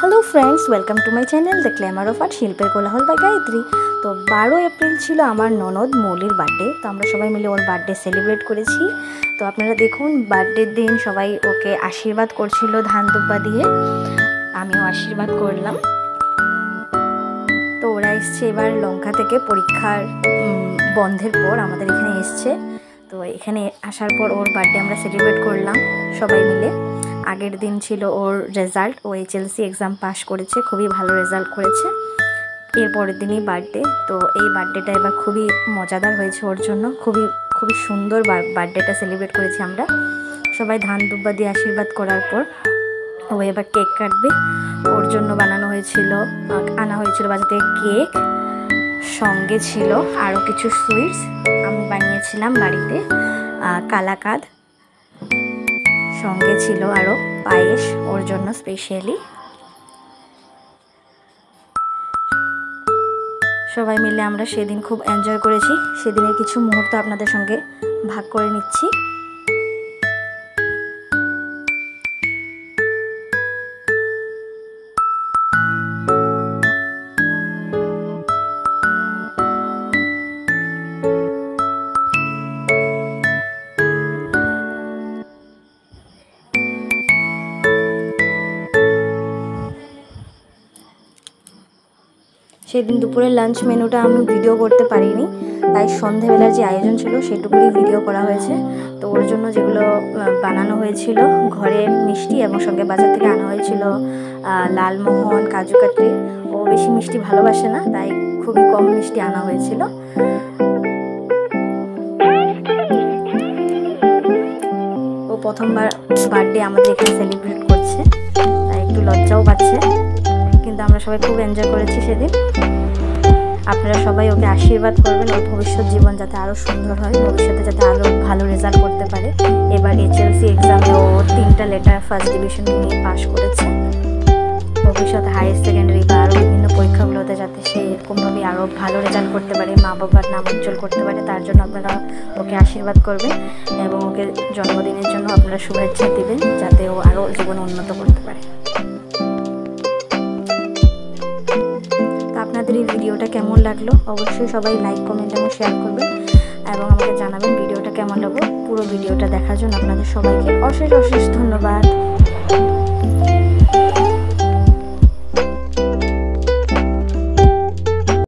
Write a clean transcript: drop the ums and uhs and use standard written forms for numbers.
Hello friends, welcome to my channel the glamour of art शिल्पेर कोलाहल by Gayatri. तो 12 April छिलो आमार ननद मौलिर बार्থডে। तो आमरा सबाई मिले ओर बार्থডে सेलिब्रेट करेছি। तो आपनारा देखुन बार्থডের दिन सबाई ओके आशीर्वाद करछिलो धान दुब्बा दिए, आमिও आशीर्वाद करलाम। तो ओरा एসছে এবার লঙ্কা থেকে পরীক্ষার বন্ধের পর আমাদের এখানে এসছে। তো এখানে আসার পর ওর বার্থডে আমরা সেলিব্রেট করলাম সবাই মিলে। আগের দিন ছিল ওর রেজাল্ট, ও এইচএলসি এক্সাম পাস করেছে, খুবই ভালো রেজাল্ট করেছে। এর পরের দিনই বার্থডে। তো এই বার্থডেটা এবার খুবই মজাদার হয়েছে ওর জন্য, খুবই সুন্দর বার্থডেটা সেলিব্রেট করেছি আমরা সবাই। ধান দুব্বা দিয়ে আশীর্বাদ করার পর ও এবার কেক কাটবে। ওর জন্য আনা হয়েছিল বাজার থেকে কেক, সঙ্গে ছিল আরও কিছু সুইটস। আমি বানিয়েছিলাম বাড়িতে কালাকাঁদ, সঙ্গে ছিল আরও পায়েস ওর জন্য স্পেশালি। সবাই মিলে আমরা সেদিন খুব এনজয় করেছি। সেদিনের কিছু মুহূর্ত আপনাদের সঙ্গে ভাগ করে নিচ্ছি। সেদিন দুপুরের লাঞ্চ মেনুটা আমি ভিডিও করতে পারিনি, তাই সন্ধ্যাবেলার যে আয়োজন ছিল সেটুকুই ভিডিও করা হয়েছে। তো ওর জন্য যেগুলো বানানো হয়েছিল ঘরের মিষ্টি, এবং সঙ্গে বাজার থেকে আনা হয়েছিল লালমোহন, কাজু কাটলি। ও বেশি মিষ্টি ভালোবাসে না, তাই খুবই কম মিষ্টি আনা হয়েছিল। ও প্রথমবার বার্থডে আমাদের এখানে সেলিব্রেট করছে, তাই একটু লজ্জাও পাচ্ছে, কিন্তু আমরা সবাই খুব এনজয় করেছি সেদিন। আপনারা সবাই ওকে আশীর্বাদ করবেন, ওর ভবিষ্যৎ জীবন যাতে আরও সুন্দর হয়, ভবিষ্যতে যাতে আরও ভালো রেজাল্ট করতে পারে। এবার এইচএলসি এক্সামে ও 3টা লেটার ফার্স্ট ডিভিশন নিয়ে পাশ করেছে। ভবিষ্যতে হায়ার সেকেন্ডারি বা আরও বিভিন্ন পরীক্ষাগুলোতে যাতে সে এরকমভাবে আরও ভালো রেজাল্ট করতে পারে, মা বাবার নাম উজ্জ্বল করতে পারে, তার জন্য আপনারা ওকে আশীর্বাদ করবেন এবং ওকে জন্মদিনের জন্য আপনারা শুভেচ্ছা দেবেন, যাতে ও আরও জীবনে উন্নত করতে পারে। আপনাদের এই ভিডিওটা কেমন লাগলো অবশ্যই সবাই লাইক, কমেন্ট এবং শেয়ার করবেন, এবং আমাকে জানাবেন ভিডিওটা কেমন লাগলো। পুরো ভিডিওটা দেখার জন্য আপনাদের সবাইকে অশেষ ধন্যবাদ।